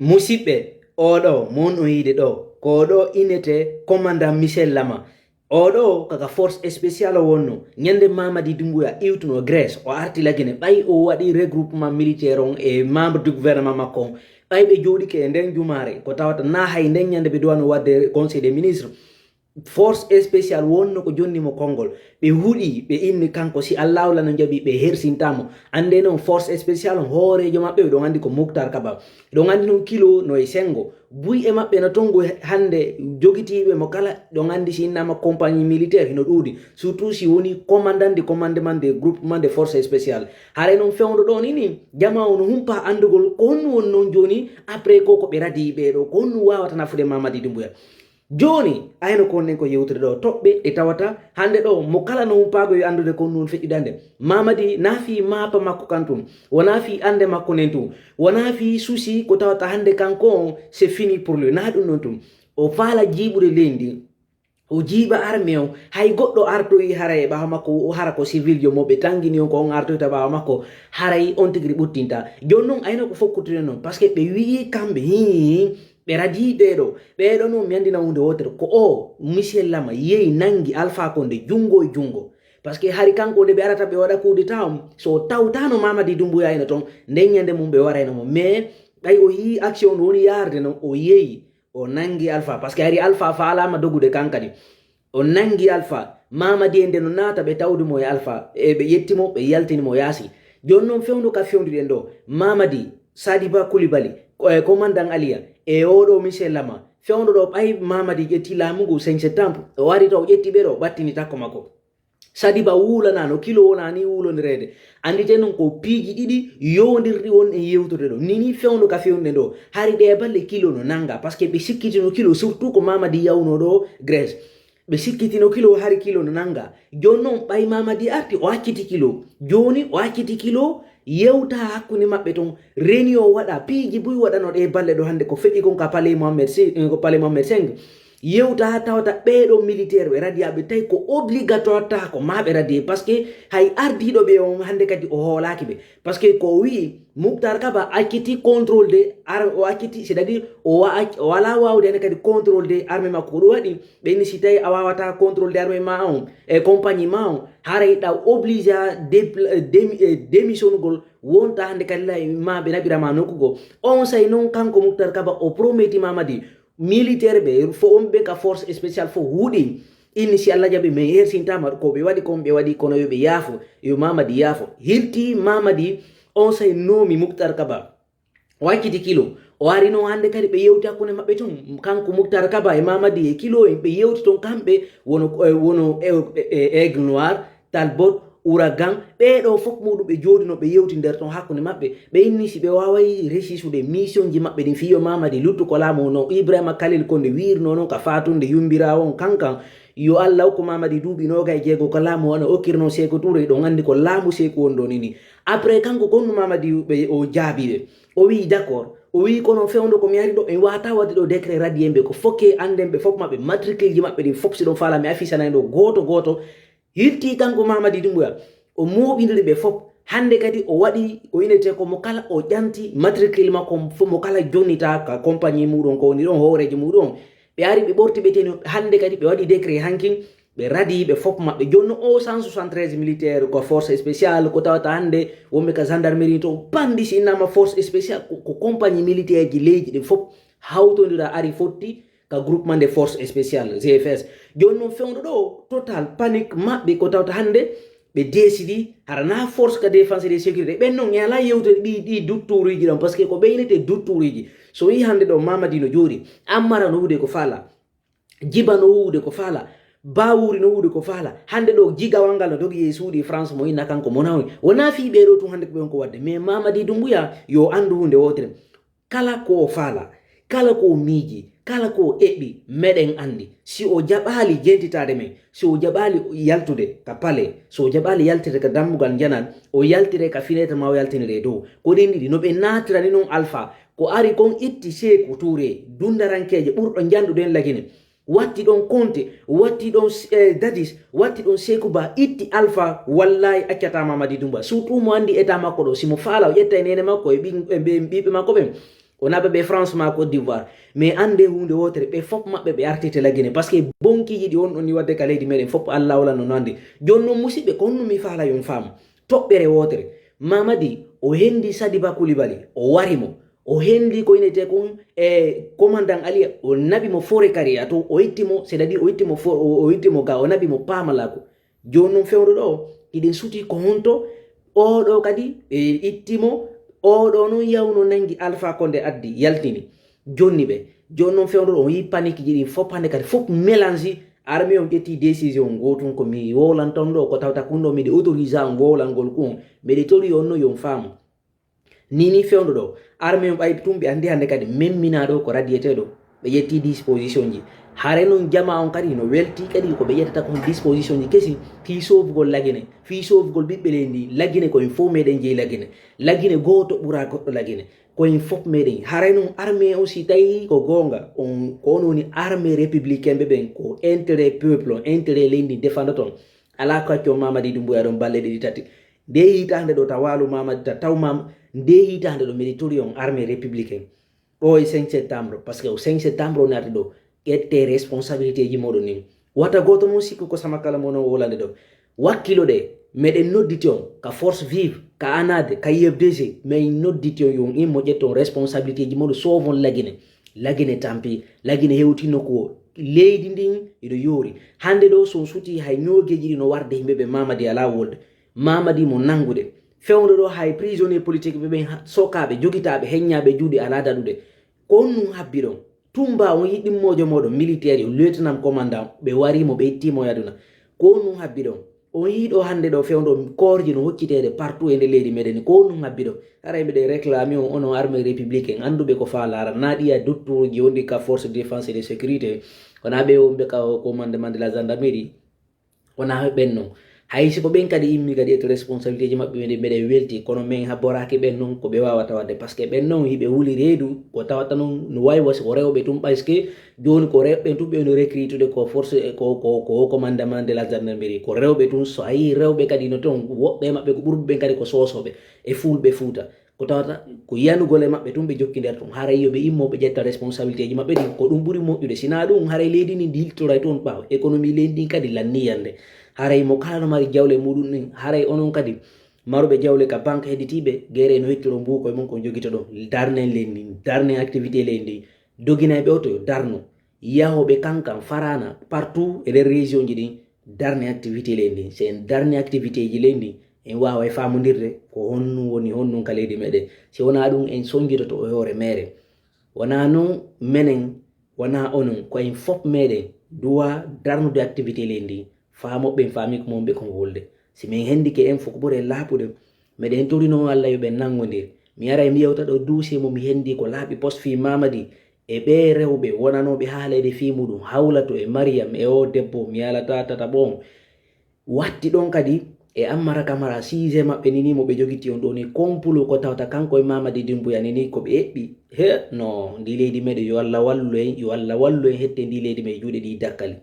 musidɓe oɗo mon o yiide ɗo ko ɗo inete commandant Michel Lama oɗo kaka force spécial o wonno ñande Mamadi Doumbouya iwtuno Grèce o arti lagine ɓay o waɗi regroupement militaire on e membre du gouvernement makko on ɓay ɓe jooɗike e nden jumare ko tawata na hay nden ñande ɓe duwano wadde conseil des ministres force spécial wonno ko jonnimo konngol ɓe huuɗi ɓe inni kanko si Allah wala no jaɓi ɓe hersintamo ande noon force spécial hoorejo maɓɓe ɗon andi ko Mouhtar Kaba ɗon andi noon kilo no e sengo buy e maɓɓe no tongo hande jogitiɓe mo kala ɗon andi si innama compagnie militaire hino ɗuuɗi surtout si woni commandant de commandement de groupement de force spécial haray noon fewdo ɗon ini jama o no humpa andugol ko honno won noon joni après koko ɓe radi ɓeɗo ko honno wawata nafude Mamadi Doumbouya joni ayno ko nen ko yewtude ɗo toɓɓe ɗe tawata hande ɗo mo kala no humpago yo andude ko non feƴƴidande Mamadi nafi mapa makko kan tum wona fi ande makko nen tum wona fi souci ko tawata hande kanko on c'est fini pour lui na ɗum non tum o faala jiiɓude leydi o jiiɓa armée o hay goɗɗo artoyi haray ɓawa makko o hara ko civil jo moɓe tangini on ko on artoyta ɓawa makko haray on tigiri ɓuttinta joni noon ayno ko fokkutude noon par ce que ɓe wii kamɓe ɓe radi ɓeɗo noon mi andina hunde wotere ko o Michel Lama yehi nangi Alpha Condé jungo e jungo par ce que hari kanko nde ɓe arata ɓe waɗa coup d'état on so tawtano Mamadi Doumbouya ina toon nden ñande mum ɓe warayno mo mais ɓay o yi action no woni yarde noon o yehi o nangi Alpha par ce que hari Alpha faalama dogude kankadi o nangi Alpha Mamadi e nde no naata ɓe tawdimo e Alpha e ɓe yettimo ɓe yaltinimo yaasi joni noon fewndo ka fewduɗen ɗo Mamadi Sadiba Coulibaly commandant Aliya e oɗo Michel Lama fewndo ɗo ɓay Mamadi ƴetti laamu ngu 5 septembre o wari to o ƴetti ɓe ɗo ɓattini takko makko Sadiba wuulanano kilo wona ni wulodirede andite noon ko piiji ɗiɗi yowdirɗi won e yewtude ɗo nini fewndo ka fewnude ɗo hari ɗe balle kilo no nanga par ce que ɓe sikkitino kilo surtout ko Mamadi yawno ɗo Grèce ɓe sikkitino kilo hari kilo no nanga joni noon ɓay Mamadi arti o acciti kilo joni o acciti kilo yewta hakkunde maɓɓe ton réunion waɗa piiji buy waɗano ɗe balle ɗo hande ko feƴi kon ka palais Mohammed V yewta tawata ɓeɗo militaire ɓe radiyaɓe tawi ko obligatoire ta ko ma ɓe radiye par ce que hay ardiɗo ɓe on hande kadi o hoolaki ɓe par ce que ko wi Mouhtar Kaba acciti contrôle de o acciti c'est à dire o wala wawde hande kadi contrôle de armée makko ko ɗum waɗi ɓenni si tawi a wawata contrôle de armée ma on e compagnie ma on haray ɗa oblige a démission gol wonta hande kadi la ma ɓe naɓirama nokkugo on say noon kanko Mouhtar Kaba o prometi Mamadi militaire ɓe fo on ɓe ka force spéciale fo huuɗi inni si Allah jaɓi mais hersintama ko ɓe waɗi kon ɓe waɗi kono yoɓe yaafo yo Mamadi yaafo hirti Mamadi on say nomi Mouhtar Kaba o acciti kilo o ari noon hande kadi ɓe yewti hakkunde maɓɓe ton kanko Mouhtar Kaba e Mamadi e kilo en ɓe yewti ton kamɓe wono Aigle Noir Talbot Ouragan ɓeɗo fof muɗum ɓe jooɗino ɓe yewti nder ton hakkunde maɓɓe ɓe inni si ɓe waway récisude mission ji maɓɓe ɗin fiyo Mamadi luttu ko laamu no Ibrahima Khalil Condé wirno noon ka fatunde yumbirawo on kankan yo Allah hokku Mamadi duuɓi noga e jeego ko laamu wona okkirno Sékou Touré ɗon andi ko laamu Sékou won ɗo nini après kanko gonno Mamadi ɓe o jaabiɓe o wi d' accord o wi kono fewndo komi ari ɗo en wata wadde ɗo décret radiyemɓe ko fokke andenɓe fof maɓɓe matricule ji maɓɓe ɗin fof si ɗon faala mi affisanani ɗo goto hirti kanko Mamadi Doumbouya o moɓidiri ɓe fof hande kadi o waɗi ko inete ko mo kala o ƴanti matricule makko fo mo kala jonnita ka compagnie muɗum ko woni ɗon howrejo muɗum ɓe ari ɓe ɓorti ɓe teni hande kadi ɓe waɗi décret hankin ɓe radi ɓe fof maɓɓe joni o 173 militaire ko force spéciale ko tawata hande wonɓe ka gendarmerie to bandi si innama force spéciale ko compagnie militaire ji leydi ɗin fof hawtodira ari fotti ka groupement de force spéciale GFS joni noon fewndo ɗo total panique maɓɓe ko tawta hande ɓe décidi harana force ka défense de sécurité ɓen noon ala yewtude ɗi duttoriji ɗon par ce que ko ɓeynete duttoriji so wi hande ɗo Mamadi no jooɗi Ammara no wuude ko faala Djiba no wuude ko faala Bawuri no wuude ko faala hande ɗo jigawal ngal no dogi e suuɗi France mo inna kanko mo nawni wona fi ɓeɗo tun hande ko ɓen ko wadde mais Mamadi Doumbouya yo andu hunde wotere kala ko o faala kala ko o miiji kala ko eɓɓi meɗen andi si o jaɓali jentitade men si o jaɓali yaltude ka palais so o jaɓali yaltire ka dammugal janan o yaltire ka fenêtre ma o yaltinire dow ko ɗin ɗiɗi no ɓe natirani noon Alpha ko ari kon itti Sékou Touré dundarankeje ɓurɗo janduɗen lagine watti ɗon Conté watti ɗon Dadis watti ɗon Sékou Ba itti Alpha wallahi accata Mamadi Doumbouya surtout mo andi état makko ɗo simo faala o ƴetta e nene makko e ɓiɓɓe makko ɓen on aɓe ɓe France ma Côte d'Ivoire mais ande hunde wotere ɓe fop maɓɓe ɓe artite laggine par ce que bonkiji ɗi on ɗon ni wadde ka leydi meɗen fop Allah wala no ande joni noon musidɓe ko honno mi faala yon faam toɓɓere wotere Mamadi o hendi Sadiba Coulibaly o warimo o hendi ko inete kon commandant Ali o nabi mo fore kariya to o ittimo c'est à dire o ittimo ga o nabi mo pamalako joni noon fewdo ɗo iɗen suti ko honto oɗo kadi ɓe ittimo oɗo noon yawno nangi Alpha Condé addi yaltini jonni ɓe joni noon fewdo ɗo o yi panique ji ɗin fop hande kadi fop mélange armée on ƴetti décision gotum ko mi wolanton ɗo ko tawta kun ɗo miɗe autorise on wowlal ngol kun mbeɗe tori on no yon faamu nini fewdo ɗo armée on ɓay tum ɓe andi hande kadi memmina ɗo ko radiété ɗo ɓe ƴetti disposition ji hare noon jama on kadi no welti kadi ko ɓe ƴettata kon disposition ji kesi fi sofgol lagine fi sofgol ɓiɓɓe leydi lagine koyen fof meɗen jeeyi lagine goto ɓuura goɗɗo lagine koyen fof meɗen hare noon armée aussi tawi ko gonga on ko on woni armée républicain ɓe ɓen ko intérêt peuple intérêt leydi défendre ton ala kacco Mamadi Doumbouya ɗon balle ɗiɗi tati nde hitande ɗo tawalu Mamadi taw nde hitande ɗo mbiɗe tori on armée républicain ɗo e 5 septembre par ce que o 5 septembre o naati ɗo ƴette responsabilité ji moɗon ni wata goto noon sikku ko sama kala monon wolande ɗo wakkilo ɗe meɗen nodditi on ka force vive ka anade ka IFDG mais nodditi on yon immo ƴetton responsabilité ji moɗo sovon lagine tampi lagine hewti nokku o leydi ndin iɗo yoori hande ɗo son suti hay ñogeji ɗi no warde yimɓeɓe Mamadi ala wolde Mamadi mo nangude fewde ɗo hay prisonnier politique ɓe ɓen sokaɓe jogitaɓe heññaɓe juuɗe ala daɗude ko on num habbi ɗon Tumba on yiɗɗimmojo moɗon militaire lieutenant commandant ɓe warimo ɓe ittimo yaduna ko on num habbi ɗon on yiiɗo hande ɗo fewdo korji no hoccitede partout e nde leydi meɗen ko num habbi ɗo ara mbiɗe réclame on onon armée républicain anduɓe ko fa lara naɗiya doctoruji wondi ka force de défense et de sécurité wona ɓe wonɓe ka commandement de la gendarmerie wona ɓen noon hay siko ɓen kadi immi kadi ete responsabilité ji maɓɓe ɓe mbeɗe welti kono min habboraki ɓen noon ko ɓe wawata wadde par ce que ɓen noon hiɓe huuli reedu ko tawata noon no wawi wasi ko rewɓe tum par ce que joni ko rewɓe tum ɓe no recrutude ko force ko commandement de la gendarmerie ko rewɓe tum so a yi rewɓe kadi no toon woɓɓe maɓɓe ko ɓurɓe ɓen kadi ko sosoɓe e fulɓe Fuuta ko tawata ko yanugol e maɓɓe tum ɓe jokki nder toon haray yoɓe immoɓe ƴetta responsabilité ji maɓɓe ɗin ko ɗum ɓuuri moƴƴude sina ɗum haray leydi ndi diltoray toon ɓaw économie leydi ndin kadi lanni yande haray mo kala no mari jawle muɗum ɗin haray onon kadi maruɓe jawle ka banque hedditiɓe guere no hettiro mbuko e mon ko joguita ɗo darnen leydi darnen activité leydi ndi doguinaɓe o to yo darno yahoɓe kankan farana partout e nder région ji ɗin darne activité leydi ndi c'est darne activité ji leydi ndi en wawa e famodirde ko honnum woni honnum ka leydi meɗen si wona ɗum en songuitoto o hoore mere wona noon menen wona onon ko en fop meɗen duwa darnude activité leydi ndi famoɓe faami ko momɓe kon wolde si min hendike en foko ɓuuri laaɓude meɗen torino Allah yo ɓe nangodir mi ara mi yewta ɗo dossier mo mi hendi ko laaɓi poste fi Mamadi e ɓe rewɓe wonanoɓe haalede fi muɗum hawlato e Mariam e o debbo mi yalata tata ɓon watti ɗon kadi e Ammara Camara sixième maɓɓe nini mo ɓe jogiti on ɗo ni complot ko tawta kanko e Mamadi Doumbouya nini ko ɓe eɓɓi he no ndi leydi meɗen yo Allah wallu en hette ndi leydi men juuɗe ɗi dakkali